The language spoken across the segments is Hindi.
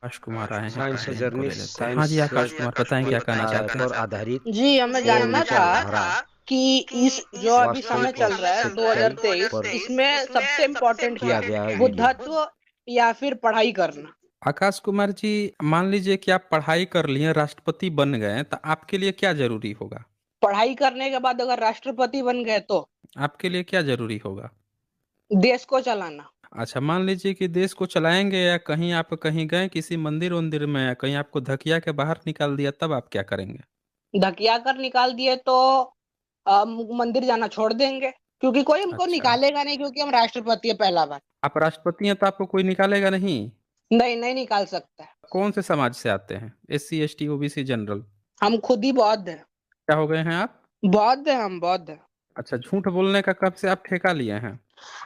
आकाश कुमार आए हैं, साइंस पहले इनको जर्नी ले लेते हैं। हाँ साइंस जी, आकाश कुमार बताएं क्या कहना चाहते हैं। पर आधारित जी, हमें और जानना था विचारधारा कि इस जो अभी समय वास्तविक और चल रहा है सच्चाई 2023 पर इसमें सबसे इम्पोर्टेंट क्या किया है, गया है वीडियो। बुद्धत्व या फिर पढ़ाई करना? आकाश कुमार जी, मान लीजिए कि आप पढ़ाई कर लिए, राष्ट्रपति बन गए, तो आपके लिए क्या जरूरी होगा? पढ़ाई करने के बाद अगर राष्ट्रपति बन गए तो आपके लिए क्या जरूरी होगा? देश को चलाना। अच्छा, मान लीजिए कि देश को चलाएंगे, या कहीं आप कहीं गए किसी मंदिर वंदिर में, या कहीं आपको धकिया के बाहर निकाल दिया, तब आप क्या करेंगे? धकिया कर निकाल दिए तो मंदिर जाना छोड़ देंगे, क्योंकि कोई हमको अच्छा, निकालेगा नहीं, क्योंकि हम राष्ट्रपति है पहला बार। आप राष्ट्रपति हैं तो आपको कोई निकालेगा नहीं? नहीं, नहीं निकाल सकता है। कौन से समाज से आते हैं? SC ST OBC general? हम खुद ही बौद्ध हैं। क्या हो गए हैं आप? बौद्ध हैं, हम बौद्ध हैं। अच्छा, झूठ बोलने का कब से आप ठेका लिए हैं?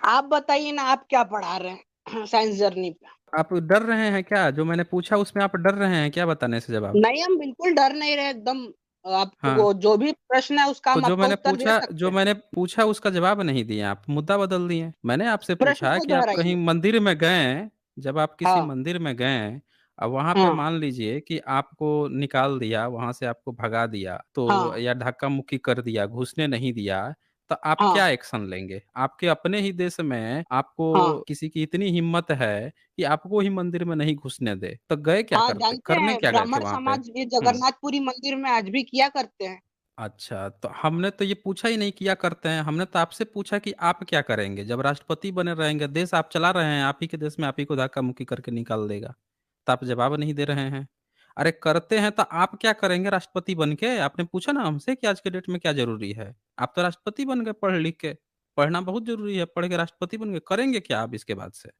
आप बताइए ना, आप क्या पढ़ा रहे हैं साइंस जर्नी पे? आप डर रहे हैं क्या? जो मैंने पूछा उसमें आप डर रहे हैं क्या बताने से जवाब? नहीं, हम बिल्कुल डर नहीं रहे एकदम। हाँ, आपको जो भी प्रश्न है उसका तो हम आपको उत्तर दे सकते जो हैं। मैंने पूछा उसका जवाब नहीं दिए, आप मुद्दा बदल दिए। मैंने आपसे प्रश्न पूछा को कि आप कहीं दोहराइए। मंदिर में गए, जब आप किसी हाँ, मंदिर में गए, अब वहां पे हाँ, मान लीजिए कि आपको निकाल दिया, वहां से आपको भगा दिया, तो हाँ, या धक्का मुक्की कर दिया, घुसने नहीं दिया, तो आप हाँ, क्या एक्शन लेंगे? आपके अपने ही देश में आपको हाँ, किसी की इतनी हिम्मत है कि आपको ही मंदिर में नहीं घुसने दे, तो गए क्या हाँ, करते, जानते करने हैं क्या गए थे ब्राह्मण वहां पे? समाज ये जगन्नाथपुरी मंदिर में आज भी किया करते हैं। अच्छा, तो हमने तो ये पूछा ही नहीं किया करते हैं, हमने तो आपसे पूछा कि आप क्या करेंगे जब राष्ट्रपति बने रहेंगे, देश आप चला रहे हैं, आप ही के देश में आप ही को धक्का मुक्की करके निकाल देगा, तो आप जवाब नहीं दे रहे हैं। अरे करते हैं तो आप क्या करेंगे राष्ट्रपति बन के? आपने पूछा ना हमसे कि आज के डेट में क्या जरूरी है। आप तो राष्ट्रपति बन गए पढ़ लिख के, पढ़ना बहुत जरूरी है, पढ़ के राष्ट्रपति बन गए, करेंगे क्या आप इसके बाद से?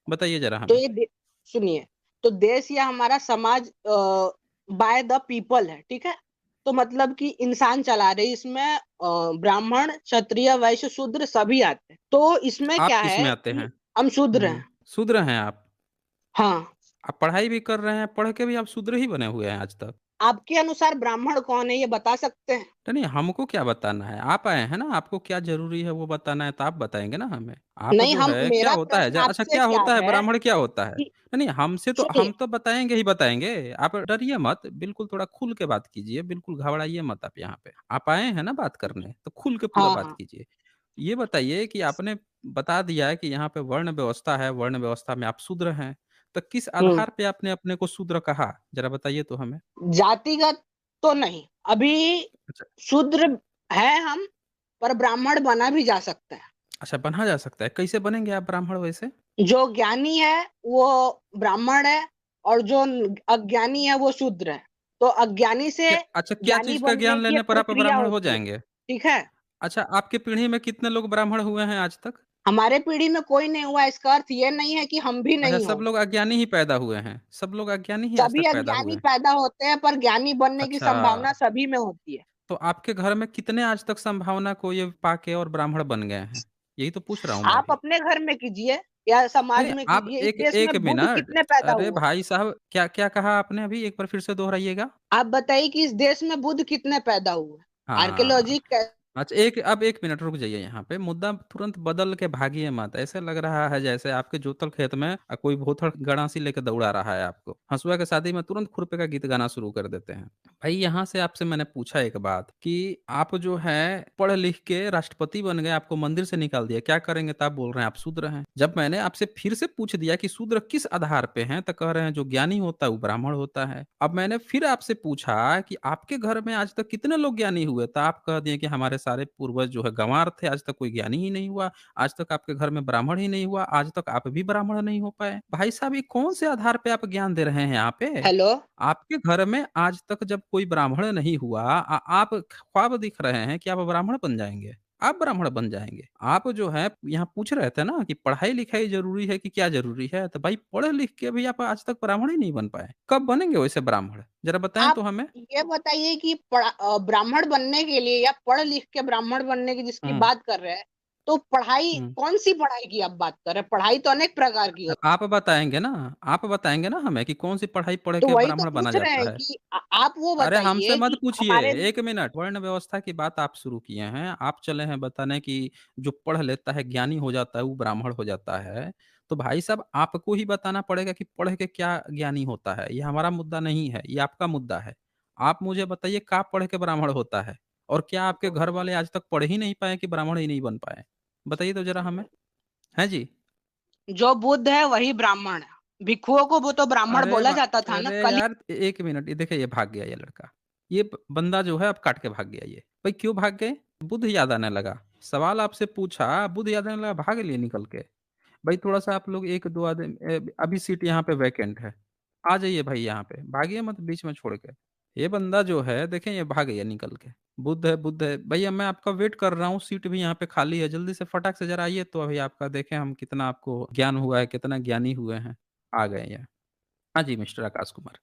बताइए जरा तो हमें। सुनिए, तो देश या हमारा समाज बाय द पीपल है, ठीक है? तो मतलब कि इंसान चला रहे, इसमें ब्राह्मण, क्षत्रिय, वैश्य, शूद्र सभी आते हैं। तो इसमें आप क्या किस है में आते कि हैं? हम शूद्र हैं। शूद्र हैं आप? हाँ। आप पढ़ाई भी कर रहे हैं, पढ़ के भी आप शूद्र ही बने हुए हैं आज तक? आपके अनुसार ब्राह्मण कौन है, ये बता सकते हैं? नहीं, हमको क्या बताना है? आप आए हैं ना, आपको क्या ज़रूरी है वो बताना है, तो आप बताइए ना हमें। आप नहीं, जो हम है क्या मेरा होता है, ज प्रश्न अच्छा आपसे क्या क्या होता है, है ब्राह्मण क्या होता है? कि नहीं, हमसे तो सुनिए। हम तो बताएँगे ही बताएँगे, आप डरिए मत, बिल्कुल थोड़ा खुल के बात कीजिए, बिल्कुल घबराइए मत आप यहाँ पे। आप आए हैं ना बात करने, तो खुल के पूरा हाँ, बात हाँ। कीजिए। ये बताइए कि आपने बता दिया है कि यहाँ पे वर्ण व्यवस्था है, वर्ण व्यवस्था में आप शूद्र हैं, तो किस हम्म। आधार पे आपने अपने को शूद्र कहा? ज़रा बताइए तो हमें। जातिगत तो नहीं, अभी अच्छा, शूद्र है हम, पर ब्राह्मण बना भी जा सकता है। अच्छा बना जा सकता है, कैसे बनेंगे आप ब्राह्मण वैसे? जो ज्ञानी है वो ब्राह्मण है, और जो अज्ञानी है वो शूद्र है। तो अज्ञानी से क्या अच्छा, क्या ज्ञानी चीज़ का बनने ज्ञान की लेने एक पर आप प्रक्रिया ब्राह्मण हो होती है, जाएँगे? ठीक है? अच्छा, आपकी पीढ़ी में कितने लोग ब्राह्मण हुए हैं आज तक? हमारे पीढ़ी में कोई नहीं हुआ, इसका अर्थ ये नहीं है कि हम भी अच्छा, नहीं सब होंगे। लोग अज्ञानी ही पैदा हुए हैं? सब लोग अज्ञानी ही आज सभी तक पैदा हुए अज्ञानी हैं? पैदा होते हैं, पर ज्ञानी बनने की अच्छा, संभावना सभी में होती है। तो आपके घर में कितने आज तक संभावना को ये पाके और ब्राह्मण बन गए हैं? यही तो पूछ रहा हूँ मैं आप भी। अपने घर में कीजिए या नहीं, समाज नहीं, में आप कीजिए, इस एक देश एक में बुद्ध मिनट, कितने पैदा अरे हुए? भाई साहब, क्या क्या कहा आपने अभी? एक बार फिर से दोहराइएगा। आप बताइए कि इस देश में बुद्ध कितने पैदा हुए? हाँ। आर्कियोलॉजी अच्छा, अब 1 मिनट रुक जाइए यहाँ पे, मुद्दा तुरंत बदल के भागिए मत। ऐसे लग रहा है जैसे आपके जोतल खेत में कोई भोथड़ गणासी लेके दौड़ा रहा है आपको। हँसुआ के शादी में तुरंत खुरपे का गीत गाना शुरू कर देते हैं। भाई यहाँ से आपसे मैंने पूछा एक बात कि आप जो है पढ़ लिख के राष्ट्रपति बन गए, आपको मंदिर से निकाल दिया, क्या करेंगे? तो आप बोल रहे हैं आप शूद्र हैं। जब मैंने आपसे फिर से पूछ दिया कि शूद्र किस आधार पे हैं, तो कह रहे हैं जो ज्ञानी होता है वो ब्राह्मण होता है। अब मैंने फिर आपसे पूछा कि आपके घर में आज तक कितने लोग ज्ञानी हुए, तो आप कह दिए कि हमारे सारे पूर्वज जो है गँवार थे, आज तक कोई ज्ञानी ही नहीं हुआ, आज तक आपके घर में ब्राह्मण ही नहीं हुआ, आज तक आप भी ब्राह्मण नहीं हो पाए। भाई साहब, ये कौन से आधार पे आप ज्ञान दे रहे हैं यहाँ पे? हेलो। आपके घर में आज तक जब कोई ब्राह्मण नहीं हुआ, आप ख्वाब दिख रहे हैं कि आप ब्राह्मण बन जाएँगे। आप ब्राह्मण बन जाएँगे। आप जो है यहाँ पूछ रहे थे ना कि पढ़ाई-लिखाई ज़रूरी है कि क्या ज़रूरी है? तो भाई पढ़ लिख के भी आप आज तक ब्राह्मण ही नहीं बन पाए। कब बनेंगे वैसे ब्राह्मण? ज़रा बताएँ आप तो हमें। ये बताइए कि ब्राह्मण बनने के लिए या पढ़ लिख के ब्राह्मण बनने की जिसकी हुँ, बात कर रहे हैं, तो पढ़ाई हुँ। कौन सी पढ़ाई की आप बात कर रहे हैं? पढ़ाई तो अनेक प्रकार की तो होती है। आप बताएँगे ना हमें कि कौन-सी पढ़ाई पढ़ तो के वही तो ब्राह्मण बना पूछ रहे जाता हैं है? कि आप वो अरे हमसे बताइए मत कि पूछिए, हमारे 1 मिनट। वर्ण व्यवस्था की बात आप शुरू किए हैं। आप चले हैं बताने कि जो पढ़ लेता है, ज्ञानी हो जाता है, वो ब्राह्मण हो जाता है। तो भाई साहब आपको ही बताना पड़ेगा कि पढ़ के क्या ज्ञानी होता है, ये हमारा मुद्दा नहीं है, ये आपका मुद्दा है। आप मुझे बताइए क्या पढ़ के ब्राह्मण होता है? और क्या आपके घर वाले आज तक पढ़ ही नहीं पाए कि ब्राह्मण ही नहीं बन पाए? बताइए तो ज़रा हमें। हैं जी? जो बुद्ध है वही ब्राह्मण है, भिक्षुओं को वो तो ब्राह्मण अरे बोला वा जाता था ना अरे कली। यार 1 मिनट, ये देखिए ये भाग गया ये लड़का। ये ब बंदा जो है अब काट के भाग गया ये। भाई क्यों भाग गए? बुद्ध याद आने लगा। सवाल आपसे पूछा, बुद्ध याद आने लगा, भाग लिए निकल के। भाई थोड़ा-सा आप लोग 1-2 आदमी अभी सीट यहाँ पे वैकेंट है। आ जाइए भाई यहाँ पे, भागिए मत बीच में छोड़ के। ये बंदा जो है देखें ये भाग गया निकल के। बुद्ध है। भैया मैं आपका वेट कर रहा हूँ, सीट भी यहाँ पे खाली है। जल्दी से फटाक से ज़रा आइए तो अभी आपका देखें हम कितना आपको ज्ञान हुआ है, कितना ज्ञानी हुए हैं। आ गए ये। हाँ जी, मिस्टर आकाश कुमार।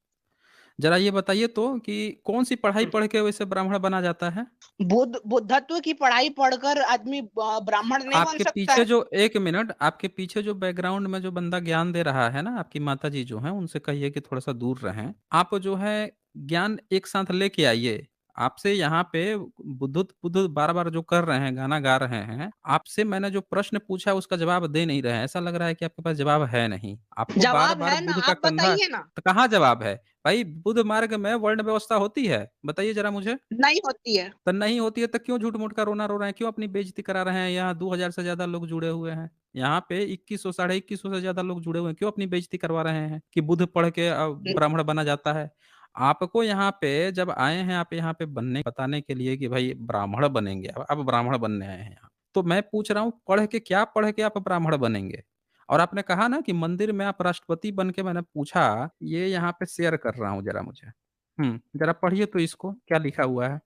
ज़रा ये बताइए तो कि कौन-सी पढ़ाई पढ़ के वैसे ब्राह्मण बना जाता है? बुद्धत्व की पढ़ाई पढ़कर आदमी ब्राह्मण नहीं बन आपके सकता पीछे है। जो 1 मिनट, आपके पीछे जो बैकग्राउंड में जो बंदा ज्ञान दे रहा है ना, आपकी माताजी जो हैं, उनसे कहिए कि थोड़ा-सा दूर रहें। आप जो है ज्ञान एक साथ लेके आइए। आपसे यहाँ पे बुद्धू बार-बार जो कर रहे हैं, गाना गा रहे हैं, आपसे मैंने जो प्रश्न पूछा उसका जवाब दे नहीं रहे हैं। ऐसा लग रहा है कि आपके पास जवाब है नहीं। आपको जवाब बार-बार है ना, बुद्ध का आप कंधा बताइए ना। तो कहाँ जवाब है? भाई बुद्ध मार्ग में वर्ण व्यवस्था होती है? बताइए ज़रा मुझे। नहीं होती है। तो नहीं होती है तो क्यों झूठ-मूठ का रोना रो रहे हैं? क्यों अपनी बेइज़्ज़ती करा रहे हैं? यहाँ 2000 से ज़्यादा लोग जुड़े हुए हैं। यहाँ पे 2100 साढ़े 2100 से ज़्यादा लोग जुड़े हुए हैं। क्यों अपनी बेइज़्ज़ती करवा रहे हैं कि बुद्ध पढ़ के ब्राह्मण बना जाता है? आपको यहाँ पे जब आए हैं, आप यहाँ पे बनने बताने के लिए कि भाई ब्राह्मण बनेंगे, अब आप ब्राह्मण बनने आए हैं यहाँ। तो मैं पूछ रहा हूँ पढ़ के क्या पढ़ के आप ब्राह्मण बनेंगे? और आपने कहा ना कि मंदिर में आप राष्ट्रपति बन के मैंने पूछा, ये यहाँ पे शेयर कर रहा हूँ ज़रा मुझे। ज़रा पढ़िए तो इसको, क्या लिखा हुआ है?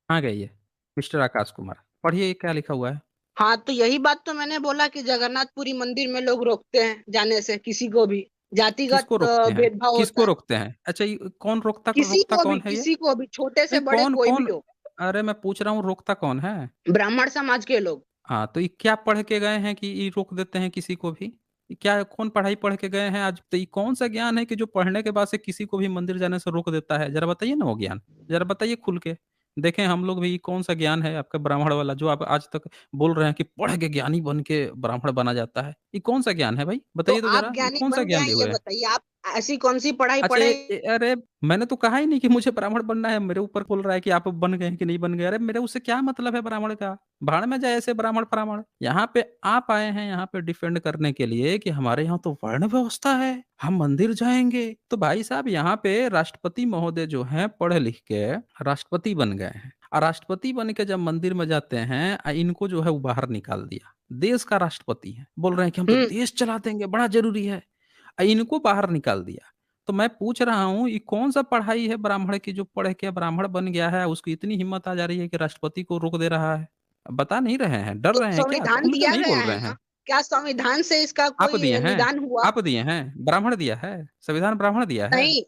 कहाँ गए ये? मिस्टर आकाश कुमार, पढ़िए ये क्या लिखा हुआ है? हाँ, तो यही बात तो मैंने बोला कि जगन्नाथपुरी मंदिर में लोग रोकते हैं जाने से, किसी को भी किसको जातिगत रोकते हैं? भेदभाव होता किसको है। रोकते हैं? अच्छा ये कौन रोकता किसी रोकता को भी, कौन है ये? किसी को भी, छोटे से नहीं बड़े कोई भी कौन-कौन हो। अरे मैं पूछ रहा हूँ रोकता कौन है? ब्राह्मण समाज के लोग। हाँ, तो ये क्या पढ़ के गए हैं कि ये रोक देते हैं किसी को भी? ये क्या कौन पढ़ाई पढ़ के गए हैं आज? तो ये कौन-सा ज्ञान है कि जो पढ़ने के बाद से किसी को भी मंदिर जाने से रोक देता है? ज़रा बताइए ना वो ज्ञान, ज़रा बताइए खुल के। देखें हम लोग भी ये कौन-सा ज्ञान है आपका ब्राह्मण वाला जो आप आज तक बोल रहे हैं कि पढ़ के ज्ञानी बन के ब्राह्मण बना जाता है। ये कौन-सा ज्ञान है भाई? तो बताइए तो आप ज़रा, ये ज्ञानी कौन-सा बन गए ज्ञान हैं लिए ये हुए हैं? बताइए, आप ऐसी कौन सी पढ़ाई अच्छा पढ़े? अरे! मैंने तो कहा ही नहीं कि मुझे ब्राह्मण बनना है, मेरे ऊपर बोल रहा है कि आप बन गए हैं कि नहीं बन गए। अरे मेरे उससे क्या मतलब है ब्राह्मण का? भाड़ में जाए ऐसे ब्राह्मण-फ्राह्मण। यहाँ पे आप आए हैं यहाँ पे डिफेंड करने के लिए कि हमारे यहाँ तो वर्ण व्यवस्था है, हम मंदिर जाएँगे। तो भाई साहब यहाँ पे राष्ट्रपति महोदय जो हैं पढ़ लिख के राष्ट्रपति बन गए हैं। और राष्ट्रपति बन के जब मंदिर में जाते हैं इनको जो है वो बाहर निकाल दिया। देश का राष्ट्रपति हैं, बोल रहे हैं कि हम तो हम्म। देश चला देंगे, बड़ा ज़रूरी है। इनको बाहर निकाल दिया। तो मैं पूछ रहा हूँ ये कौन-सा पढ़ाई है ब्राह्मण की जो पढ़ के ब्राह्मण बन गया है, उसको इतनी हिम्मत आ जा रही है कि राष्ट्रपति को रोक दे रहा है? बता नहीं रहे हैं, डर तो रहे हैं क्या? संविधान खुल के दिया नहीं गया बोल है रहे ना, हैं? क्या संविधान से इसका आप दिए कोई हैं? निदान हुआ? आप दिए हैं? ब्राह्मण दिया है? संविधान ब्राह्मण दिया है? नहीं,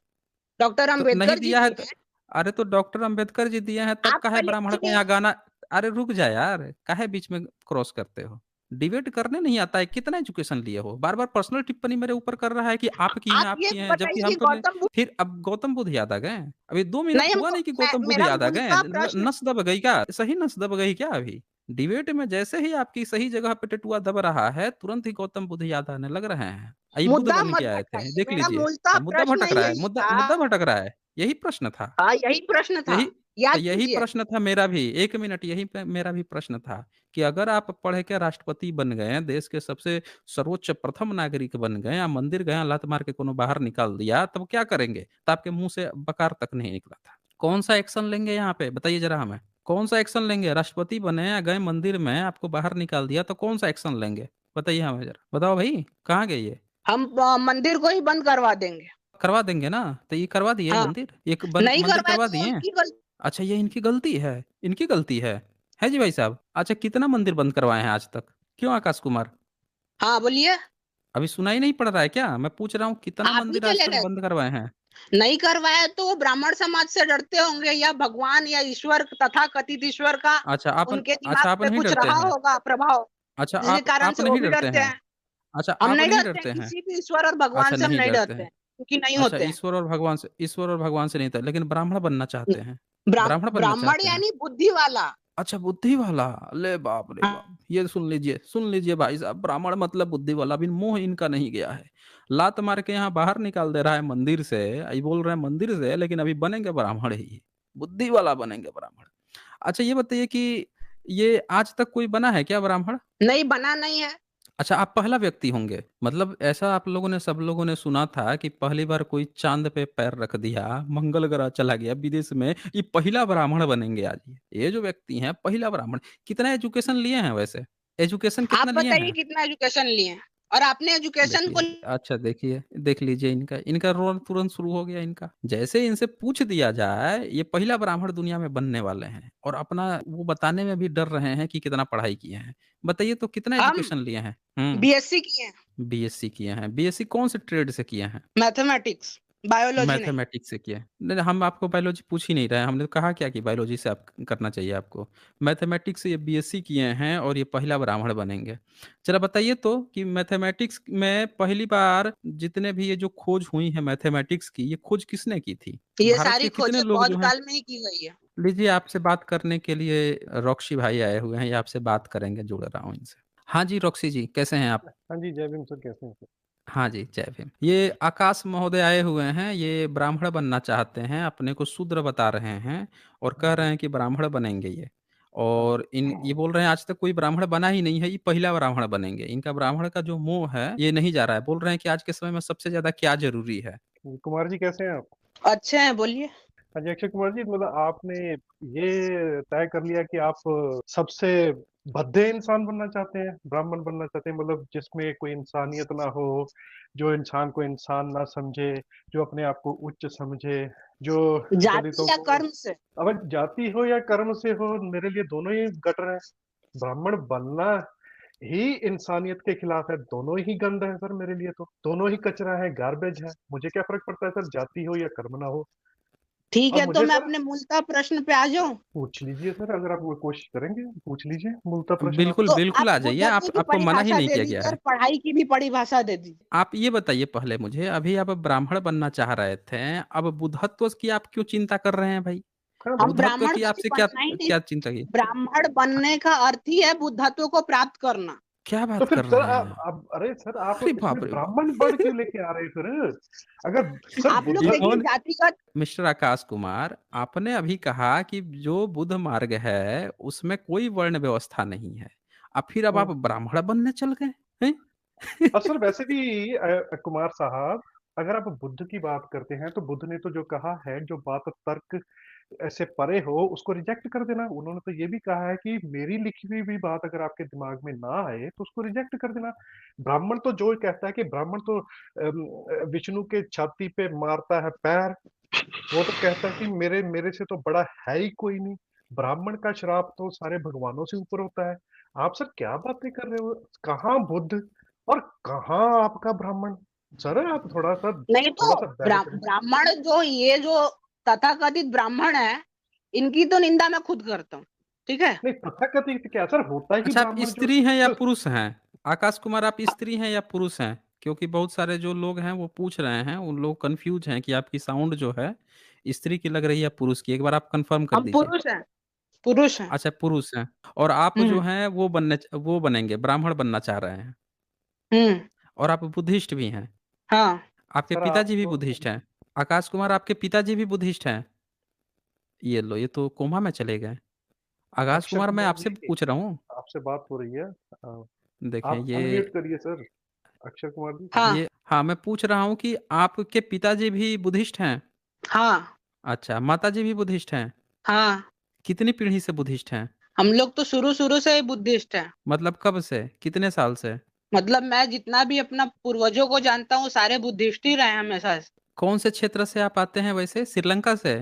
डॉक्टर तो नहीं अंबेडकर जी दिया है दिए तो हैं। अरे तो डॉक्टर अंबेडकर जी दिए हैं तब आप काहे पहले ब्राह्मण का सुनिए। यहाँ गाना अरे रुक जा यार, काहे बीच में क्रॉस करते हो? डिबेट करने नहीं आता है, कितना एजुकेशन लिए हो? बार-बार पर्सनल टिप्पणी मेरे ऊपर कर रहा है कि आप ये आप की हैं, जबकि बताइए हम कि तो ले गौतम बुद्ध। फिर अब गौतम बुद्ध याद आ गए? अभी 2 मिनट नहीं, हुआ हमको नहीं कि गौतम बुद्ध मेरा याद आ मूल गए? का ल प्रश्न। नस दब गई क्या? सही नस दब गई क्या अभी? डिबेट में जैसे ही आपकी सही जगह पे टेटुआ दब रहा है, तुरंत ही गौतम बुद्ध याद आने लग रहे हैं। ये बुद्ध मुद्दा बन के मत आए थे, भटकाइए, देख मेरा लीजिए। मूलतः मुद्दा प्रश्न भटक रहा है, यही मुद्दा था। मुद्दा भटक रहा है। यही प्रश्न था। हाँ, यही प्रश्न था। यही याद यही कीजिए। प्रश्न था मेरा भी, 1 मिनट यही पे मेरा भी प्रश्न था कि अगर आप पढ़ के राष्ट्रपति बन गए, देश के सबसे सर्वोच्च प्रथम नागरिक बन गए, या मंदिर गए, लात मार के कोनो बाहर निकाल दिया, तब क्या करेंगे? तो आपके मुँह से बकार तक नहीं निकला था। कौन-सा एक्शन लेंगे यहाँ पे? बताइए ज़रा हमें। कौन-सा एक्शन लेंगे? राष्ट्रपति बने या गए मंदिर में, आपको बाहर निकाल दिया, तो कौन-सा एक्शन लेंगे? बताइए हमें ज़रा। बताओ भई, कहाँ गए ये? हम मंदिर को ही बंद करवा देंगे। करवा देंगे ना? तो ये करवा दिए हाँ, मंदिर? ये क बन नहीं मंदिर करवाए करवा तो दिए? उनकी गलती। अच्छा ये इनकी गलती है? इनकी गलती है? है जी भाई साहब? अच्छा कितना मंदिर बंद करवाए हैं आज तक? क्यों आकाश कुमार? हाँ, बोलिए। अभी सुनाई नहीं पड़ रहा है क्या? मैं पूछ रहा हूँ कितना आप ही मंदिर आज चले तक गए बंद करवाए हैं? थे। नहीं करवाया तो वो ब्राह्मण समाज से डरते होंगे, या भगवान या ईश्वर, तथा कथित ईश्वर का उनके दिमाग आप पे नहीं कुछ डरते रहा हैं? होगा प्रभाव, अच्छा जिसके कारण आप से वो नहीं भी डरते डरते हैं? हैं। अच्छा हम आप नहीं नहीं डरते हैं, डरते हैं? किसी भी ईश्वर और भगवान अच्छा से हम नहीं नहीं डरते डरते हैं। हैं, क्योंकि नहीं अच्छा होते हैं। ईश्वर और भगवान से नहीं था, लेकिन ब्राह्मण बनना चाहते हैं। ब्राह्मण बनना ब्राह्मण चाहते हैं। यानी बुद्धि वाला। अच्छा बुद्धि वाला, अरे बाप रे हाँ, बाप! ये सुन लीजिए भाई साहब, ब्राह्मण मतलब बुद्धि वाला, अभी मोह इनका नहीं गया है। लात मार के यहाँ बाहर निकाल दे रहा है मंदिर से, ये बोल रहे हैं मंदिर से, लेकिन अभी बनेंगे ब्राह्मण ही, बुद्धि वाला बनेंगे ब्राह्मण। अच्छा ये बताइए कि ये आज तक कोई बना है क्या ब्राह्मण? नहीं, बना नहीं है। अच्छा, आप पहला व्यक्ति होंगे। मतलब ऐसा आप लोगों ने, सब लोगों ने सुना था कि पहली बार कोई चाँद पे पैर रख दिया, मंगल ग्रह चला गया विदेश में, ये पहला ब्राह्मण बनेंगे आज ये जो व्यक्ति हैं पहला ब्राह्मण। कितना एजुकेशन लिए हैं वैसे? एजुकेशन आप कितना लिए बताइए हैं? कितना एजुकेशन लिए हैं, और आपने एजुकेशन को। देखिए, अच्छा देखिए, देख लीजिए इनका इनका रोल तुरंत शुरू हो गया इनका। जैसे इनसे पूछ दिया जाए, ये पहला ब्राह्मण दुनिया में बनने वाले हैं और अपना वो बताने में भी डर रहे हैं कि कितना पढ़ाई किए हैं। बताइए तो कितना हम एजुकेशन लिए हैं? हुँ। बीएससी किए हैं। बीएससी किए हैं। बीएससी कौन से ट्रेड से किए हैं? मैथमेटिक्स, बायोलॉजी नहीं। मैथमेटिक्स से किए हैं। नहीं, हम आपको बायोलॉजी पूछ ही नहीं रहे हैं। हमने तो कहा क्या कि बायोलॉजी से आप करना चाहिए आपको। मैथमेटिक्स से ये बीएससी किए हैं और ये पहला ब्राह्मण बनेंगे। ज़रा बताइए तो कि मैथमेटिक्स में पहली बार जितने भी ये जो खोज हुई है मैथमेटिक्स की, ये खोज किसने की थी? ये भारत सारी के कितने खोजें लोग बौद्ध जो हैं, काल में ही की गई है। लीजिए आपसे बात करने के लिए रॉक्सी भाई आए हुए हैं, ये आपसे बात करेंगे, जुड़ रहा हूँ इनसे। हाँ जी, रॉक्सी जी कैसे हैं आप? हाँ जी, जय भीम सर, कैसे हैं सर? हाँ जी, जय भीम। ये आकाश महोदय आए हुए हैं, ये ब्राह्मण बनना चाहते हैं, अपने को शूद्र बता रहे हैं और कह रहे हैं कि ब्राह्मण बनेंगे ये। हाँ और इन जी। ये बोल रहे हैं आज तक कोई ब्राह्मण बना ही नहीं है, ये पहला ब्राह्मण बनेंगे। इनका ब्राह्मण का जो मोह है, ये नहीं जा रहा है। बोल रहे हैं कि आज के समय में सबसे ज़्यादा क्या ज़रूरी है? जी, कुमार जी कैसे हैं आप? अच्छे हैं, बोलिए। हाँ जी, अक्षय कुमार जी, मतलब आपने ये तय कर लिया कि आप सबसे भद्दे इंसान बनना चाहते हैं, ब्राह्मण बनना चाहते हैं, मतलब जिसमें कोई इंसानियत ना हो, जो इंसान को इंसान ना समझे, जो अपने आप को उच्च समझे, जो जाति दलितों या को, कर्म से। अब जाति हो या कर्म से हो, मेरे लिए दोनों ही गटर है। ब्राह्मण बनना ही इंसानियत के खिलाफ है, दोनों ही गंद है सर, मेरे लिए तो दोनों ही कचरा है, गार्बेज है। मुझे क्या फर्क पड़ता है सर, जाति हो या कर्म ना हो। ठीक और है, तो मुझे मैं सर, अपने मूलतः प्रश्न पे आ जाऊं। पूछ लीजिए सर, अगर आप वो कोशिश करेंगे, पूछ लीजिए मूलतः प्रश्न बिल्कुल, आपका। तो बिल्कुल आप आ जाइए। आप बुद्धत्व की आपको मना ही परिभाषा नहीं दे किया गया दीजिए और है। पढ़ाई की भी परिभाषा दे दीजिए। आप ये बताइए पहले मुझे, अभी आप ब्राह्मण बनना चाह रहे थे, अब बुद्धत्व की आप क्यों चिंता कर रहे हैं भाई? हाँ हम सर। बुद्धत्व ब्राह्मण की कभी आपसे क्या बनना ही नहीं। क्या चिंता की? ब्राह्मण बनने का अर्थ ही है बुद्धत्व को प्राप्त करना। क्या तो बात फिर कर सर रहे हैं? अरे सर, आप अरे इसमें बाप रे बाप! ब्राह्मण वर्ड क्यों लेके आ रहे हैं फिर? अगर सर आप लोग देखिए इन्होंने जातिगत। मिस्टर आकाश कुमार, आपने अभी कहा कि जो बुद्ध मार्ग है, उसमें कोई वर्ण व्यवस्था नहीं है। फिर अब आप ब्राह्मण बनने चल गए, हैं? और सर वैसे भी कुमार साहब, अगर आप बुद्ध की बात करते हैं तो बुद्ध ने तो जो कहा है, जो बात तर्क ऐसे परे हो उसको रिजेक्ट कर देना। उन्होंने तो ये भी कहा है कि मेरी लिखी हुई भी बात अगर आपके दिमाग में ना आए तो उसको रिजेक्ट कर देना। ब्राह्मण तो जो कहता है कि ब्राह्मण तो विष्णु के छाती पे मारता है पैर, वो तो कहता है कि मेरे मेरे से तो बड़ा है ही कोई नहीं। ब्राह्मण का श्राप तो सारे भगवानों से ऊपर होता है। आप सर क्या बातें कर रहे हो? कहाँ बुद्ध और कहाँ आपका ब्राह्मण? सर आप नहीं तो थोड़ा सा बैठ करें। ब्राह्मण जो ये जो तथाकथित ब्राह्मण है, इनकी तो निंदा मैं खुद करता हूँ। ठीक है। नहीं, तथाकथित क्या सर, होता ही अच्छा, आप ब्राह्मण जो स्त्री हैं या जो पुरुष हैं? आकाश कुमार, आप स्त्री हैं या पुरुष हैं? क्योंकि बहुत सारे जो लोग हैं वो पूछ रहे हैं, उन लोग कन्फ्यूज़ हैं कि आपकी साउंड जो है स्त्री की लग रही है या पुरुष की? एक बार आप कन्फर्म कर हम दीजिए। पुरुष हैं, पुरुष हैं। अच्छा, पुरुष हैं और आप जो हम्म। हैं वो बनेंगे, ब्राह्मण बनना चाह रहे हैं हम्म। और आप बुद्धिस्ट भी हैं। हाँ। आपके सर पिताजी भी आपको बुद्धिस्ट हैं। आकाश कुमार, आपके पिताजी भी बुद्धिस्ट हैं। ये लो, ये तो कोमा में चले गए। आकाश अक्षर कुमार, मैं कुमार आपसे जी, पूछ रहा हूँ। आपसे बात हो रही है। देखें आप अनम्यूट करिए सर, अक्षर कुमार जी। हाँ। ये हाँ, मैं पूछ रहा हूँ कि आपके पिताजी भी बुद्धिस्ट हैं? हाँ। अच्छा, माताजी भी बुद्धिस्ट हैं? हाँ। कितनी पीढ़ी से बुद्धिस्ट हैं? हम लोग तो शुरू शुरू से ही बुद्धिस्ट हैं। मतलब कब से? कितने साल से? मतलब मैं जितना भी अपना पूर्वजों को जानता हूँ, सारे बुद्धिस्ट ही रहे हैं हमेशा से। कौन से क्षेत्र से आप आते हैं वैसे? श्रीलंका से?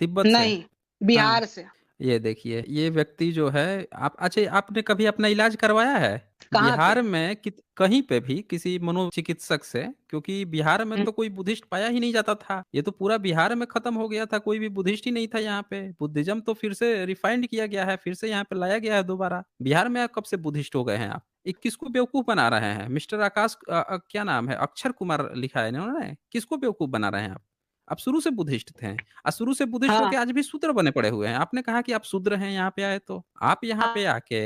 तिब्बत से? नहीं, हाँ। बिहार से। ये देखिए, ये व्यक्ति जो है, आप अच्छा, आपने कभी अपना इलाज करवाया है कहाँ पे? बिहार में कहीं पे भी किसी मनोचिकित्सक से? क्योंकि बिहार में हम्म। तो कोई बुद्धिस्ट पाया ही नहीं जाता था, ये तो पूरा बिहार में खत्म हो गया था, कोई भी बुद्धिस्ट ही नहीं था यहाँ पे। बुद्धिज्म तो फिर से रिफाइंड किया गया है, फिर से यहाँ पे लाया गया है दोबारा। बिहार में आप कब से बुद्धिस्ट हो गए हैं आप? ये किसको बेवकूफ बना रहे हैं मिस्टर आकाश? क्या नाम है? अक्षर कुमार लिखा है इन्होंने, किसको बेवकूफ बना रहे हैं आप? आप शुरू से बुद्धिस्ट थे और शुरू से बुद्धिस्ट हाँ होके आज भी शूद्र बने पड़े हुए हैं। आपने कहा कि आप शूद्र हैं यहाँ पे आए तो। आप यहाँ पे हाँ आके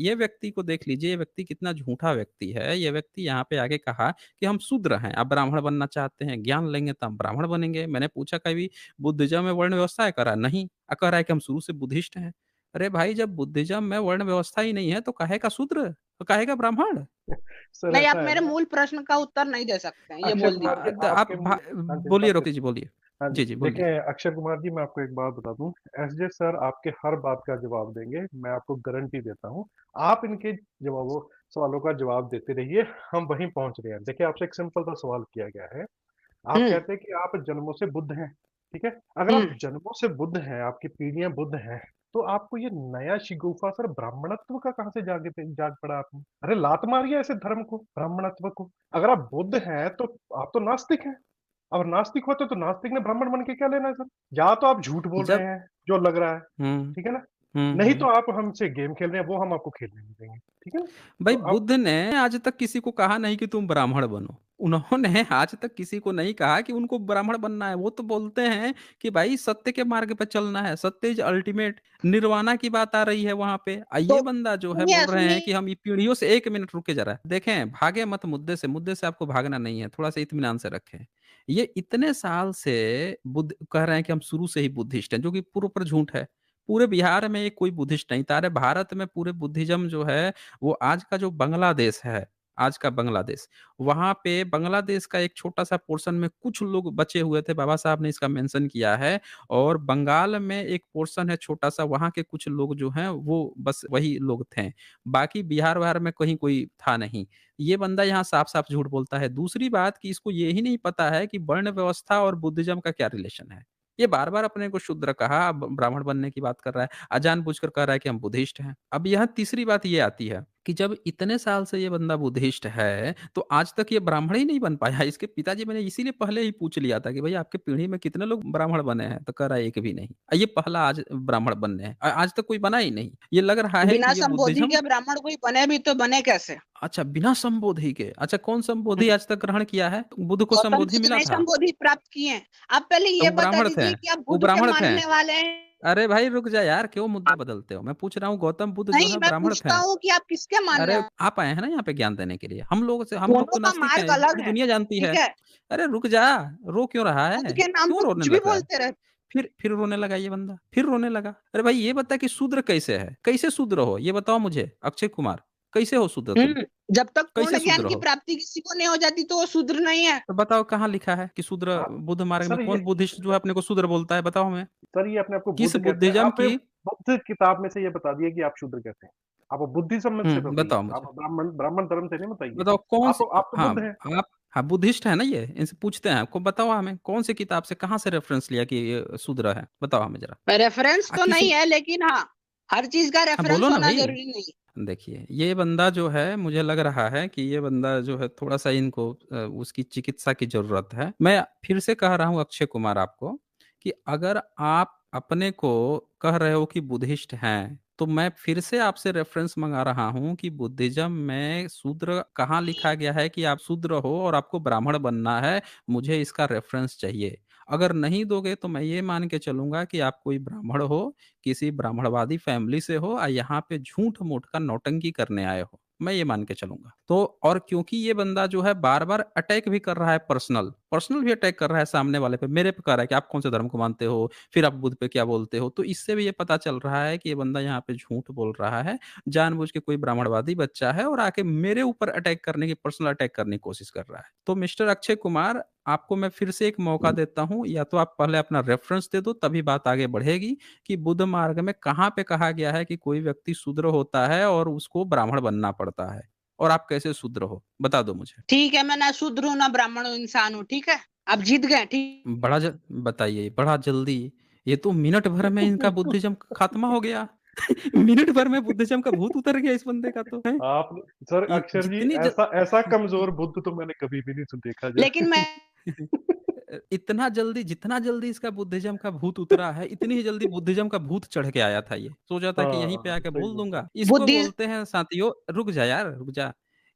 ये व्यक्ति को देख लीजिए, ये व्यक्ति कितना झूठा व्यक्ति है। ये व्यक्ति यहाँ पे आके कहा कि हम शूद्र हैं, आप ब्राह्मण बनना चाहते हैं, ज्ञान लेंगे तो हम ब्राह्मण बनेंगे। मैंने पूछा कभी बुद्धिज़्म में वर्ण व्यवस्था है? कहा नहीं। कह रहा है कि हम शुरू से बुद्धिस्ट हैं। अरे भाई जब बुद्धिज़्म में वर्ण व्यवस्था ही नहीं है तो काहे का शूद्र? तो काहे का ब्राह्मण? सर नहीं, आप ऐसा है मेरे ना, मूल प्रश्न का उत्तर नहीं दे सकते हैं, ये अक्षय बोल कुमार जी दीजिए। आप आपके भा हाँ जी, बोलिए हाँ जी, रोकी जी बोलिए। हाँ जी। जी, जी बोलिए। देखिए अक्षय कुमार जी, मैं आपको एक बात बता दूं, एसजे सर आपके हर बात का जवाब देंगे, मैं आपको गारंटी देता हूं। आप इनके जवाबों सवालों का जवाब देते रहिए, हम वहीं पहुंच रहे हैं। देखिए आपसे एक सिंपल सा सवाल किया गया है, आप हम्म कहते हैं कि आप जन्मों से बुद्ध हैं, ठीक है? अगर आप हम्म जन्मों से बुद्ध हैं, आपकी पीढ़ियां बुद्ध हैं, तो आपको ये नया शिगुफा सर ब्राह्मणत्व का कहाँ से जाग पड़ा आपने? अरे लात मारिए ऐसे धर्म को, ब्राह्मणत्व को। अगर आप बुद्ध हैं तो आप तो नास्तिक हैं, और नास्तिक होते तो नास्तिक ने ब्राह्मण बन के क्या लेना है सर? या तो आप झूठ बोल रहे जब हैं जो लग रहा है, हुँ, ठीक है ना? नहीं तो हुँ। आप हमसे गेम खेल रहे हैं, वो हम आपको खेलने नहीं देंगे, ठीक है ना? भाई तो अब बुद्ध ने आज तक किसी को कहा नहीं कि तुम ब्राह्मण बनो। उन्होंने आज तक किसी को नहीं कहा कि उनको ब्राह्मण बनना है। वो तो बोलते हैं कि भाई सत्य के मार्ग पे चलना है, सत्य इज़ अल्टीमेट। निर्वाणा की बात आ रही है वहाँ पे। तो ये बंदा जो है सुनिए बोल रहे हैं सुनिए, कि हम ये पीढ़ियों से 1 मिनट रुकिए ज़रा। देखें, भागे मत मुद्दे से आपको भागना नहीं है, थोड़ा-सा इत्मीनान से रखें। ये इतने साल से बुद्ध कह रहे हैं कि हम शुरू से ही बुद्धिस्ट हैं, जो कि पूर्ण झूठ है। पूरे बिहार में एक कोई बुद्धिस्ट नहीं था। अरे भारत में पूरे बुद्धिज़्म जो है वो आज का जो बांग्लादेश है, आज का बांग्लादेश, वहाँ पे बांग्लादेश का एक छोटा-सा पोर्शन में कुछ लोग बचे हुए थे, बाबा साहब ने इसका मेंशन किया है और बंगाल में एक पोर्शन है छोटा-सा, वहाँ के कुछ लोग जो हैं, वो बस वही लोग थे। बाकी बिहार-विहार में कहीं कोई था नहीं। ये बंदा यहाँ साफ-साफ झूठ बोलता है। दूसरी बात कि इसको ये ही नहीं पता है कि वर्ण व्यवस्था और बुद्धिज़्म का क्या रिलेशन है। ये बार-बार अपने को शूद्र कहा, अब ब्राह्मण बनने की बात कर रहा है। जानबूझकर कह रहा है कि हम बुद्धिस्ट हैं। अब यहाँ तीसरी बात ये आती है कि जब इतने साल से ये बंदा बुद्धिस्ट है, तो आज तक ये ब्राह्मण ही नहीं बन पाया। इसके पिताजी मैंने इसीलिए पहले ही पूछ लिया था कि भई आपके पीढ़ी में कितने लोग ब्राह्मण बने हैं? तो कह रहा है एक भी नहीं। ये पहला आज ब्राह्मण बनने हैं। आज तक कोई बना ही नहीं। ये लग रहा है कि बिना ये संबोधि बुद्धिज़्म के ब्राह्मण कोई बने भी तो बने कैसे? अच्छा बिना संबोधि के। अच्छा कौन संबोधि हम्म, आज तक ग्रहण किया है? बुद्ध को गौतम संबोधि बुद्ध मिला ने था। संबोधि प्राप्त किए हैं। आप पहले तो ये वो बता ब्राह्मण थे। दीजिए कि आप वो बुद्ध के ब्राह्मण थे। मानने वाले हैं। अरे भाई रुक जा यार, क्यों मुद्दा बदलते हो? मैं पूछ रहा हूँ गौतम बुद्ध जो नहीं, है मैं ब्राह्मण पूछता थे। हूँ कि आप किसके मानने अरे हैं? आप आए हैं ना यहाँ पे ज्ञान देने के लिए। हम लोग दोनों तो का नास्तिक हैं, मार्ग ये अलग पूरी है, दुनिया जानती ठीक है। है? अरे रुक जा, रो क्यों रहा बुद्ध है? के नाम क्यों पे रोने कुछ भी लग रहा है? बोलते रहते। फिर रोने लगा ये बंदा, फिर रोने लगा। अरे भाई ये बता कि शूद्र कैसे है? कैसे शूद्र हो? ये बताओ मुझे अक्षय कुमार, कैसे हो शूद्र तुम? जब तक कैसे पूर्ण ज्ञान शूद्र की हो? प्राप्ति किसी को नहीं हो जाती तो वो शूद्र नहीं है। तो बताओ कहाँ लिखा है कि शूद्र आप बुद्ध मार्ग में सर ये कौन बुद्धिस्ट जो है अपने को शूद्र बोलता है? बताओ हमें। सर ये अपने आप को किस बुद्ध कहते हैं। बुद्धिज़्म आप ये की बुद्ध किताब में से ये बता दिए कि आप शूद्र कहते हैं। आप बुद्धिज्म से बताइए, बताओ आप मुझे। ब्राह्मण ब्राह्मण धर्म से नहीं बताइए। बताओ कौन सी आप तो हाँ, बुद्ध हैं। आप हाँ, बुद्धिस्ट है ना ये? इनसे पूछते हैं आपको बताओ हमें कौन सी किताब से कहाँ से रेफ़रेंस लिया कि ये शूद्र है? बताओ हमें ज़रा। रेफरेंस तो किसी नहीं है, लेकिन हाँ, हर चीज का हाँ, रेफरेंस बोलो ना होना भई। जरूरी नहीं है। देखिए, ये बंदा जो है मुझे लग रहा है कि ये बंदा जो है थोड़ा-सा इनको उसकी चिकित्सा की ज़रूरत है। मैं फिर से कह रहा हूँ अक्षय कुमार आपको कि अगर आप अपने को कह रहे हो कि बुद्धिस्ट हैं, तो मैं फिर से आपसे रेफ़रेंस मँगा रहा हूँ कि बुद्धिज़्म में शूद्र कहाँ लिखा गया है कि आप शूद्र हो और आपको ब्राह्मण बनना है, मुझे इसका रेफ़रेंस चाहिए। अगर नहीं दोगे तो मैं ये मान के चलूँगा कि आप कोई ब्राह्मण हो, किसी ब्राह्मणवादी फैमिली से हो यहाँ पे झूठ-मूठ का नौटंकी करने आए हो। मैं ये मान के चलूँगा। तो और क्योंकि ये बंदा जो है बार-बार अटैक भी कर रहा है पर्सनल भी अटैक कर रहा है सामने वाले पे। मेरे पे कह रहा है कि आप कौन से धर्म को मानते हो? फिर आप बुद्ध पे क्या बोलते हो? तो इससे भी ये पता चल रहा है कि ये बंदा यहाँ पे झूठ बोल रहा है। जानबूझ के कोई ब्राह्मणवादी बच्चा है और आके मेरे ऊपर अटैक करने की पर्सनल अटैक करने की कोशिश कर रहा है। तो मिस्टर अक्षय कुमार आपको मैं फिर से एक मौका देता हूँ, या तो आप पहले अपना रेफ़रेंस दे दो तभी बात आगे बढ़ेगी कि बुद्ध मार्ग में कहाँ पे कहा गया है कि कोई व्यक्ति शूद्र होता है और उसको ब्राह्मण बनना पड़ता है? और आप कैसे शूद्र हो? बता दो मुझे। ठीक है, मैं ना शूद्र हूँ ना ब्राह्मण हूँ, इंसान हूँ, ठीक है? आप जीत गए, ठीक। बड़ा ज बताइए, बड़ा जल्दी। ये तो मिनट भर में इनका बुद्धिज़्म खत्म हो गया। मिनट भर में बुद्धिज़्म का भूत उतर गया इस बंदे का तो, हैं? आप सर इ अक्षर जी, जितनी ज ऐसा ऐसा कमजोर बुद्ध तो मैंने कभी भी नहीं देखा लेकिन जाए। मैं इतना जल्दी जितना जल्दी इसका बुद्धिज़्म का भूत उतरा है, इतनी ही जल्दी बुद्धिज़्म का भूत चढ़ के आया था ये। सोचा था कि यहीं पे हाँ, आके सही बोल बात है। दूँगा। इसको बुद्धि बोलते हैं साथियों रुक जा यार, रुक जा।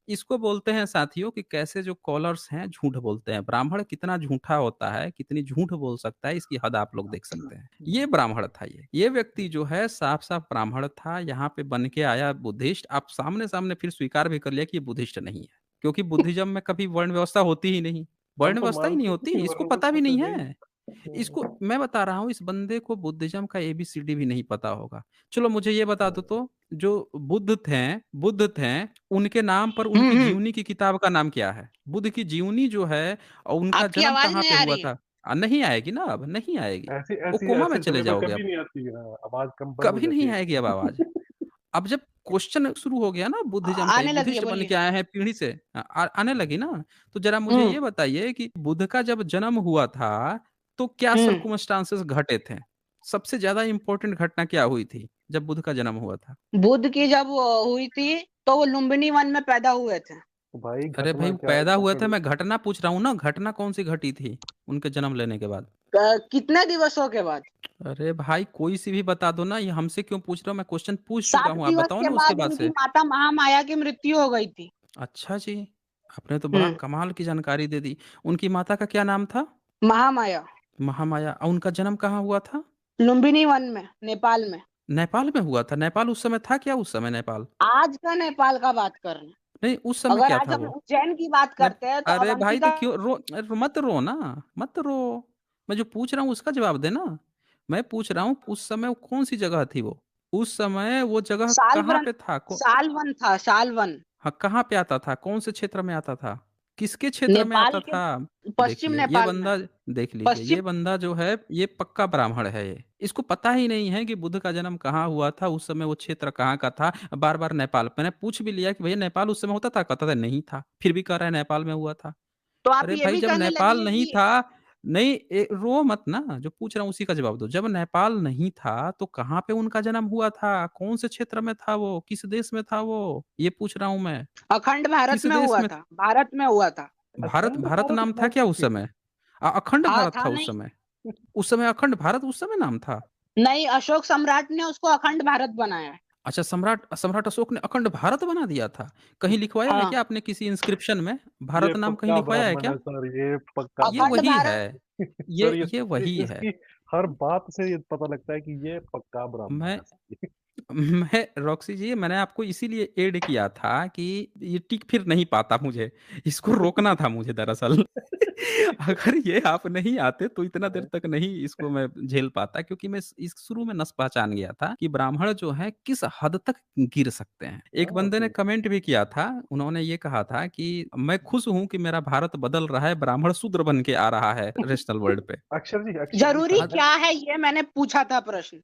इसको बोलते हैं साथियों कि कैसे जो कॉलर्स हैं झूठ बोलते हैं। ब्राह्मण कितना झूठा होता है, कितनी झूठ बोल सकता है, इसकी हद आप लोग देख सकते हैं। ये ब्राह्मण था ये व्यक्ति जो है साफ-साफ ब्राह्मण था, यहाँ पे बन के आया बुद्धिस्ट। आप सामने-सामने फिर स्वीकार भी कर लिया कि ये बुद्धिस्ट नहीं है, क्योंकि बुद्धिज़्म में कभी वर्ण व्यवस्था होती ही नहीं। हम वर्ण तो व्यवस्था ही नहीं मानते होती, हैं कि इसको वर्ण पता व्यवस्था भी चल नहीं रही है। इसको है। मैं बता रहा हूँ, इस बंदे को बुद्धिज़्म का एबीसीडी भी नहीं पता होगा। चलो मुझे ये बता दो तो, जो बुद्ध थे, उनके नाम पर उनकी हम्म। जीवनी की किताब का नाम क्या है? बुद्ध की जीवनी जो है उनका आपकी जन्म आवाज कहाँ नहीं पे आ हुआ रही है। था? नहीं आएगी ना, अब नहीं आएगी। ऐसी वो ऐसी कोमा में ऐसे चले समय पे जाओगे कभी अब। नहीं आती है, आवाज कम बंद हो कभी जाती नहीं है। आएगी अब आवाज़। अब जब क्वेश्चन शुरू हो गया ना बुद्धिज़्म का, ये आने लगी है, बुद्धिस्ट बन बोलिए। के आए हैं पीढ़ी से आने लगी ना, तो ज़रा मुझे हम्म। ये बताइए कि बुद्ध का जब जन्म हुआ था, तो क्या हम्म। सर्कमस्टांसेस घटे थे? सबसे ज़्यादा इम्पोर्टेंट घटना क्या हुई थी, जब बुद्ध का जन्म हुआ था? बुद्ध की जब हुई थी तो वो लुम्बिनी वन में पैदा हुए थे। तो भाई अरे भाई, घटना वो क्या है पैदा हुए थे, पकड़। मैं घटना पूछ रहा हूँ ना, घटना कौन-सी घटी थी, उनके जन्म लेने के बाद? कितने दिवसों के बाद? अरे भाई, कोई-सी भी बता दो ना, ये हमसे क्यों पूछ रहे हो? मैं क्वेश्चन पूछ चुका 7 हूँ, आप दिवस बताओ के ना उसके बाद बाद उनकी से। माता महामाया की मृत्यु हो गई थी। अच्छा जी, आपने तो बड़ा हम्म। कमाल की जानकारी दे दी। उनकी माता का क्या नाम था? महामाया। महामाया। उनका जन्म कहाँ हुआ था? लुम्बिनी वन में, नेपाल में। नेपाल में हुआ था। नेपाल उस समय था क्या, उस समय नेपाल? आज का नेपाल का बात कर रहे हैं। नहीं, उस समय अगर क्या आज था हम वो? उज्जैन की बात नेप करते हैं तो अरे भाई, तो अवंतिका। क्यों मत रो ना, मत रो। मैं जो पूछ रहा हूँ उसका जवाब देना। मैं पूछ रहा हूँ उस समय वो कौन-सी जगह थी वो? उस समय वो जगह कहाँ सालवन। पे था? सालवन था, सालवन। हाँ, कहाँ पे आता था? कौन से क्षेत्र में आता था? किसके क्षेत्र में नेपाल आता के था? पश्चिम देखिए, ये नेपाल में। बंदा देख लीजिए, पश्चिम। ये बंदा जो है, ये पक्का ब्राह्मण है ये। इसको पता ही नहीं है कि बुद्ध का जन्म कहाँ हुआ था, उस समय वो क्षेत्र कहाँ का था। बार-बार नेपाल, मैंने पूछ भी लिया कि भैया नेपाल उस समय होता था? कहता था नहीं था। फिर भी कह रहा है नेपाल में हुआ था। तो आप अरे ये भाई, भी जब कहने नेपाल लगे नहीं कि था, नहीं रो मत ना, जो पूछ रहा हूँ उसी का जवाब दो। जब नेपाल नहीं था तो कहाँ पे उनका जन्म हुआ था? कौन से क्षेत्र में था वो? किस देश में था वो? ये पूछ रहा हूँ मैं। अखंड भारत किस में देश हुआ में? था, भारत में हुआ था। भारत अखंड भारत भारत नाम था क्या भारत उस की। समय? अखंड हाँ भारत था था उस नहीं। समय? उस समय अखंड भारत उस समय नाम था? नहीं, अशोक सम्राट ने उसको अखंड भारत बनाया है। अच्छा, सम्राट सम्राट अशोक ने अखंड भारत बना दिया था। कहीं लिखवाया है हाँ। क्या आपने किसी इंस्क्रिप्शन में? ये भारत नाम कहीं पक्का लिखवाया है ब्राह्मण क्या? है सर, ये पक्का ये अखंड वही ब्राह्मण है। भारत। है। ये सर ये वही है। इसकी हर बात से ये पता लगता है कि ये पक्का ब्राह्मण मैं है सर। मैं रॉक्सी जी, मैंने आपको इसीलिए ऐड किया था कि ये टिक फिर नहीं पाता मुझे, इसको रोकना था मुझे दरअसल। अगर ये आप नहीं आते तो इतना देर तक नहीं इसको मैं झेल पाता, क्योंकि मैं इस शुरू में नस पहचान गया था कि ब्राह्मण जो हैं किस हद तक गिर सकते हैं। एक हाँ बंदे ने सही। कमेंट भी किया था, उन्होंने ये कहा था कि मैं खुश हूँ कि मेरा भारत बदल रहा है, ब्राह्मण शूद्र बन के आ रहा है रेशनल वर्ल्ड पे। अक्षर जी जरूरी सर हाँ, क्या है ये मैंने पूछा था प्रश्न।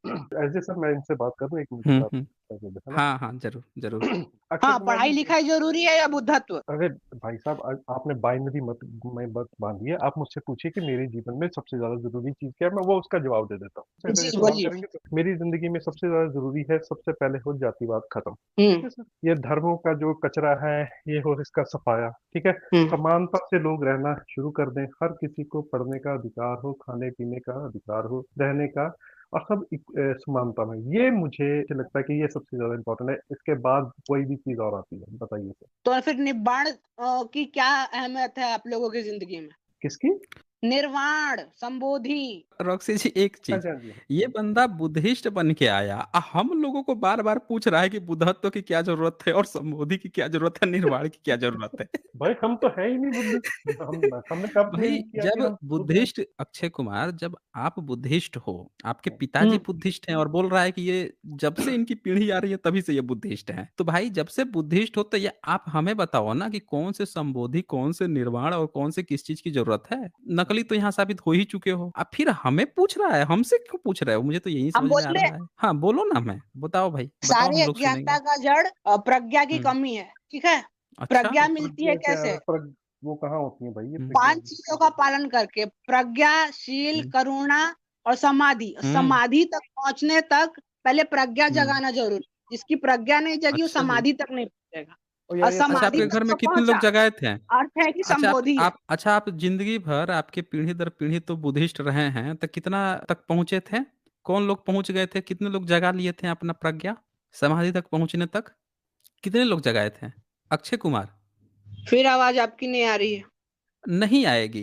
ऐसे सर मैं इनसे बात करूं, एक मिनट हुँ, बात हुँ। करने दो, है हाँ, हाँ, ज़रूर, ज़रूर। ना। अक्षय हाँ, कुमार पढ़ाई जी। लिखाई जरूरी है या बुद्धत्व? अरे भाई साहब, आपने बाइनरी मत में बात बांधी है। आप मुझसे पूछिए कि मेरे जीवन में सबसे ज्यादा जरूरी चीज क्या है, मैं वो उसका जवाब दे देता हूँ। अगर ये जी, सवाल बोलिए। करेंगे तो मेरी जिंदगी में सबसे ज्यादा जरूरी है, सबसे पहले हो जातिवाद खत्म। ठीक हम्म। है सर, ये धर्मों का जो कचरा है ये हो इसका सफाया। ठीक है, हम्म। समानता से लोग रहना शुरू कर दें। हर किसी को पढ़ने का अधिकार हो, खाने पीने का अधिकार हो, रहने का, और सब समानता में। ये मुझे लगता है कि ये सबसे ज्यादा इम्पोर्टेंट है। इसके बाद कोई भी चीज और आती है, बताइए सर। तो फिर निब्बाण की क्या अहमियत है आप लोगों की जिंदगी में? किसकी? निर्वाण, संबोधि। रॉक्सी जी, एक हाँ चीज़, जी, हाँ जी। ये बंदा बुद्धिस्ट बन के आया, हम लोगों को बार-बार पूछ रहा है कि बुद्धत्व की क्या ज़रूरत है और संबोधि की क्या ज़रूरत है, निर्वाण की क्या ज़रूरत है? भाई हम तो है ही नहीं बुद्ध। हमने कब भाई, क्लेम किया कि जब हम बुद्ध हैं? बुद्धिस्ट अक्षय कुमार, जब आप बुद्धिस्ट हो, आपके पिताजी हम्म। बुद्धिस्ट हैं और बोल रहा है कि ये जब से इनकी पीढ़ी आ रही है तभी से ये बुद्धिस्ट हैं। तो भाई, जब से बुद्धिस्ट हो तो ये आप हमें बताओ ना कि कौन से संबोधि, कौन से निर्वाण और कौन से किस चीज़ की ज़रूरत है? नकली तो यहाँ साबित हो ही चुके हो। अब फिर हमें पूछ रहा है, हमसे क्यों पूछ रहे हो? मुझे तो यही हम समझ में आ बोले रहा है। हाँ, बोलो ना, मैं बताओ भाई, बताओ, सारी हम लोग सुनेंगे। अज्ञानता का जड़ प्रज्ञा की हुँ, कमी है। ठीक है। अच्छा। प्रज्ञा मिलती है प्रज्ञा क्या है? कैसे? वो कहाँ होती है भाई ये हुँ, प्रज्ञा? 5 चीजों का पालन करके, प्रज्ञाशील, हुँ, करुणा और समाधि। हुँ, समाधि तक पहुंचने तक पहले प्रज्ञा हुँ। जगाना जरूरी। जिसकी प्रज्ञा नहीं जगी वो अच्छा जी। समाधि तक नहीं पहुंचेगा। और और यार ये अच्छा, सच समाधि है। आपके घर तक में जो कितने लोग पहुंचा, जगाए थे? अर्थ है कि अच्छा, संबोधि है। आप ज़िंदगी भर आपके पीढ़ी दर पीढ़ी तो बुद्धिस्ट रहे हैं, तो कितना तक पहुँचे थे? कौन लोग पहुँच गए थे? कितने लोग जगा लिए थे अपना प्रज्ञा? समाधि तक पहुँचने तक? कितने लोग जगाए थे? अक्षय कुमार? फिर आवाज आपकी नहीं आ रही है। नहीं आएगी,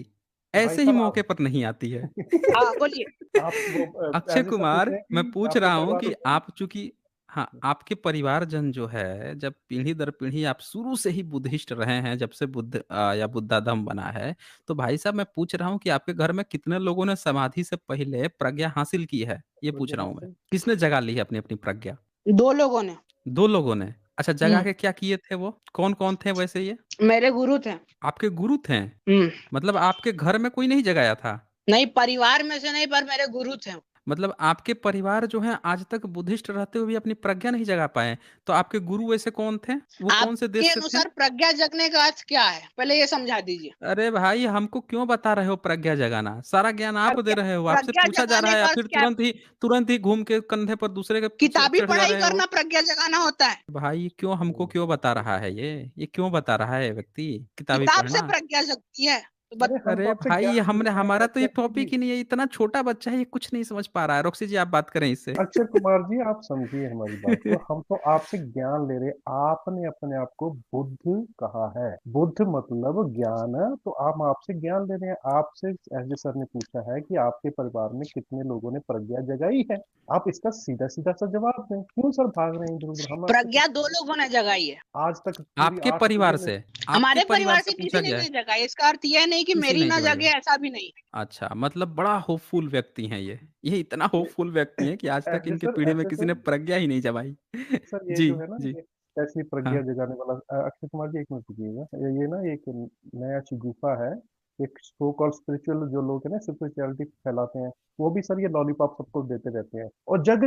भाई ऐसे ही साहब मौके आप पर नहीं आती है। हाँ बोलिए। आप वो अक्षय ऐसे सर पूछ कुमार, रहे हैं मैं कि पूछ आपके रहा हूँ परिवार कि में आप चूंकि, हाँ, आपके परिवारजन जो है, जब पीढ़ी दर पीढ़ी आप शुरू से ही बुद्धिस्ट रहे हैं, जब से बुद्ध या बुद्धा धम बना है, तो भाई साहब मैं पूछ रहा हूँ कि आपके घर में कितने लोगों ने समाधि से पहले प्रज्ञा हासिल की है, ये पूछ प्रज्ञा रहा हूँ मैं। हासिल? किसने जगा ली है अपनी अपनी प्रज्ञा? 2 लोगों ने। दो लोगों ने? अच्छा, जगा हम्म। के क्या किए थे वो? कौन कौन थे वैसे ये? मेरे गुरु थे। आपके गुरु थे? हम्म। मतलब आपके घर में कोई नहीं जगाया था? नहीं, परिवार में से नहीं, पर मेरे गुरु थे। मतलब आपके परिवार जो है आज तक बुद्धिस्ट रहते हुए भी अपनी प्रज्ञा नहीं जगा पाए, तो आपके गुरु वैसे कौन थे? वो कौन से आपके देश से थे? अनुसार प्रज्ञा जगने का अर्थ क्या है, पहले ये समझा दीजिए। अरे भाई, हमको क्यों बता रहे हो प्रज्ञा जगाना? सारा ज्ञान आप दे प्रज्ञा रहे हो, आपसे प्रज्ञा पूछा जा रहा जगाने है, का आप अर्थ फिर क्या है? तुरंत ही घूम के कंधे पर दूसरे के किताबी चढ़ जा पढ़ाई रहे हो। करना प्रज्ञा जगाना होता है। भाई क्यों हमको क्यों बता रहा है ये क्यों बता रहा है व्यक्ति किताबी किताब से पढ़ना? प्रज्ञा जगती है तो अरे हम तो अरे आपसे भाई, ये ज्ञान ले हमने, रहे हमारा हैं तो ये कैसे भी। टॉपिक ही नहीं है, इतना छोटा बच्चा है, ये कुछ नहीं समझ पा रहा है। रॉक्सी जी, आप बात करें इससे। अक्षय कुमार जी आप समझिए हमारी बात को, हम तो आपसे ज्ञान ले रहे हैं। आपने अपने आप को बुद्ध कहा है, बुद्ध मतलब ज्ञान है, तो हम आपसे ज्ञान ले रहे हैं। आपसे एसडी सर ने पूछा है कि आपके परिवार में कितने लोगों ने प्रज्ञा जगाई है। आप इसका सीधा सीधा सा जवाब दें, क्यों सर भाग रहे हैं इधर उधर? हम आपसे प्रज्ञा कुछ 2 लोगों ने जगाई है। आज तक पूरी आपके 8 परिवार पीढ़ियों में। से, आपके हमारे परिवार परिवार से से पूछा किसी ने गया है? नहीं जगाई, इसका अर्थ यह नहीं कि किसी मेरी नहीं ना जगाई जगे, है? ऐसा भी नहीं। अच्छा, मतलब बड़ा होपफुल व्यक्ति हैं ये इतना होपफुल व्यक्ति हैं कि आज तक इनके पीढ़ी में ऐसे किसी ने सर प्रज्ञा ही नहीं जमाई। सर ये जी, जो है ना, जी। ये ऐसी प्रज्ञा हाँ। जगाने वाला अक्षय कुमार जी एक मिनट रुकिएगा। ये ना एक नया सी गुफा है, एक सो कॉल्ड स्पिरिचुअल जो लोग हैं ना, स्पिरिचुअलिटी फैलाते हैं, वो भी सर ये लॉलीपॉप सबको देते रहते हैं और हम्म। जग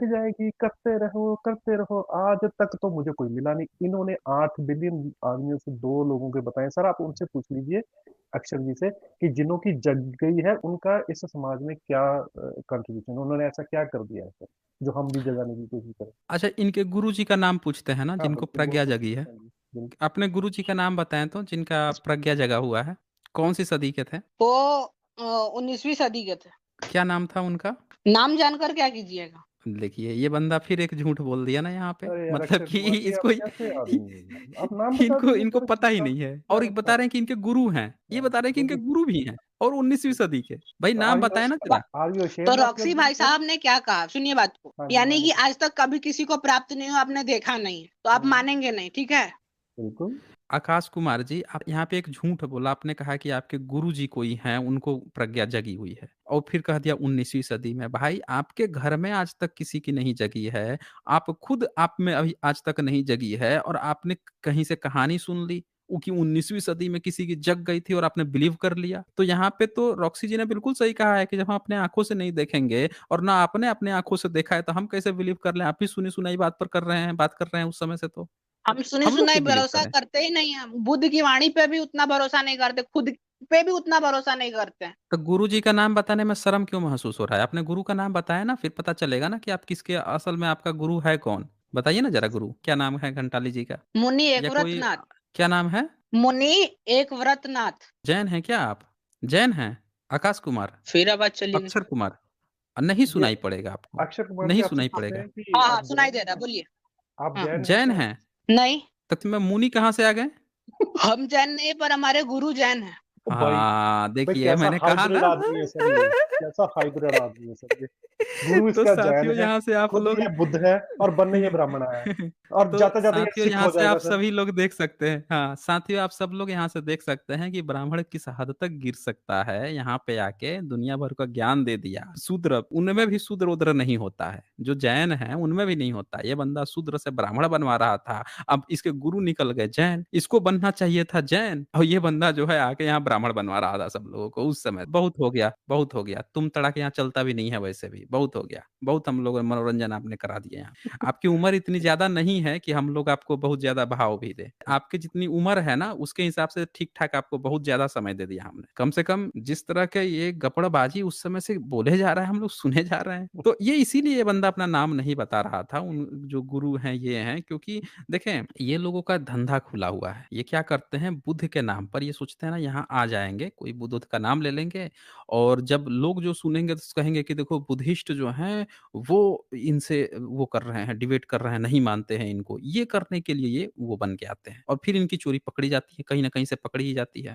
जाएगी, करते रहो। आज तक तो मुझे कोई मिला नहीं। इन्होंने 8 बिलियन आदमियों से 2 लोगों के बताए। सर आप उनसे पूछ लीजिए अक्षर जी से कि जिन्हों की जग गई है उनका इस समाज में क्या कंट्रीब्यूशन, उन्होंने ऐसा क्या कर दिया है सर जो हम भी जगाने की कोशिश करें। अच्छा, इनके गुरु जी का नाम पूछते हैं ना, हाँ जिनको बिल्कुल प्रज्ञा बोल जगी है? हाँ जी बिल्कुल। अपने गुरु जी का नाम बताएं तो, जिनका प्रज्ञा जगा हुआ है, कौन सी सदी के थे? वो 19वीं सदी के थे। क्या नाम था उनका? नाम जानकर क्या कीजिएगा। देखिए, ये बंदा फिर एक झूठ बोल दिया ना यहाँ पे, अरे यार मतलब अक्षय कि कुमार जी आप इसको कैसे आदमी हैं यार? आप नाम बता इनको दीजिए इनको सर पता ही किसका। नहीं है, और ये बता रहे हैं कि इनके गुरु हैं, ये बता रहे हैं कि वो इनके भी गुरु भी हैं, और 19वीं सदी के। भाई नाम बताए ना जरा। आर यू तो अशेम्ड ऑफ योर रॉक्सी भाई गुरु सर? साहब ने क्या कहा, सुनिए बात को, हाँ जी यानी मैंने कि आज तक कभी किसी को प्राप्त नहीं हो, आपने देखा नहीं है, तो आप हम्म, मानेंगे नहीं, ठीक है। बिल्कुल। आकाश कुमार जी, आप यहाँ पे एक झूठ बोला, आपने कहा कि आपके गुरु जी कोई हैं, उनको प्रज्ञा जगी हुई है, और फिर कह दिया 19वीं सदी में। भाई, आपके घर में आज तक किसी की नहीं जगी है, आप खुद आप में अभी आज तक नहीं जगी है, और आपने कहीं से कहानी सुन ली वो कि 19वीं सदी में किसी की जग गई थी और आपने बिलीव कर लिया। तो यहाँ पे तो रॉक्सी जी ने बिल्कुल सही कहा है कि जब हम अपने आंखों से नहीं देखेंगे और ना आपने अपने आंखों से देखा है, तो हम कैसे बिलीव कर लें? आप भी सुनी सुनाई बात कर रहे हैं उस समय से, तो हम सुनी हम लोग सुनाई क्यों बिलीव भरोसा करें? करते ही नहीं, हम बुद्ध की वाणी पे भी उतना भरोसा नहीं करते, खुद पे भी उतना भरोसा नहीं करते हैं। तो गुरु जी का नाम बताने में शर्म क्यों महसूस हो रहा है? अपने गुरु का नाम बताया ना, फिर पता चलेगा ना कि आप किसके, असल में आपका गुरु है कौन। बताइए ना जरा, गुरु क्या नाम है घंटाली जी का? मुनि एक या कोई व्रतनाथ। क्या नाम है? मुनि एक व्रतनाथ। जैन है क्या आप? जैन हैं? आकाश कुमार? फिर आवाज चली गई। अक्षर कुमार? नहीं ये सुनाई पड़ेगा आपको, अक्षय कुमार जी नहीं आपसे सुनाई पूछते पड़ेगा। हैं कि हाँ हाँ, आप सुनाई जैन दे रहा है, हैं? बोलिए। आप हाँ। जैन हैं जैन क्या? हैं? नहीं, तो मैं मुनि कहाँ से आ गए? हम जैन नहीं, पर हमारे गुरु जैन है। ओ भाई, हाँ, भाई देखिए कैसा मैंने कहा हाइब्रिड ना। आदमी है सर ये। कैसा हाइब्रिड आदमी है सर ये। गुरु तो इसका जैन साथियों, है, यहाँ से आप खुद लोग ये बुद्ध है और बनने ये ब्राह्मण आया है, और तो जाते जाते ये साथियों, सिख यहाँ हो से जाएगा आप सर। सभी लोग देख सकते हैं, हाँ साथियों, आप सब लोग यहाँ से देख सकते हैं कि ब्राह्मण किस हद तक गिर सकता है। यहाँ पे आके दुनिया भर का ज्ञान दे दिया। शूद्र, उनमें भी शूद्र उद्र नहीं होता है, जो जैन है उनमें भी नहीं होता। ये बंदा शूद्र से ब्राह्मण बनवा रहा था, अब इसके गुरु निकल गए जैन, इसको बनना चाहिए था जैन, और ये बंदा जो है आके यहाँ ब्राह्मण बनवा रहा था सब लोगों को। उस समय बहुत हो गया, बहुत हो गया, तुम तड़ाक यहाँ चलता भी नहीं है वैसे भी, बहुत हो गया, बहुत हम लोग मनोरंजन आपने करा दिया यहाँ। आपकी उम्र इतनी ज्यादा नहीं है कि हम लोग आपको बहुत ज्यादा भाव भी दे। आपकी जितनी उम्र है ना, उसके हिसाब से ठीक ठाक आपको बहुत ज्यादा समय दे दिया हमने। कम से कम जिस तरह के ये गपड़बाजी उस समय से बोले जा रहा है, हम लोग सुने जा रहे हैं, तो ये इसीलिए ये बंदा अपना नाम नहीं बता रहा था। उन जो गुरु हैं ये हैं, क्योंकि देखें, ये लोगों का धंधा खुला हुआ है। ये क्या करते हैं, बुद्ध के नाम पर ये सोचते हैं ना, यहाँ आ जाएंगे, कोई बुद्ध का नाम ले लेंगे, और जब लोग जो सुनेंगे तो कहेंगे कि देखो बुद्धिस्ट वरिष्ठ जो हैं वो इनसे वो कर रहे हैं, डिबेट कर रहे हैं, नहीं मानते हैं इनको। ये करने के लिए ये वो बन के आते हैं और फिर इनकी चोरी पकड़ी जाती है, कहीं न कहीं से पकड़ी ही जाती है।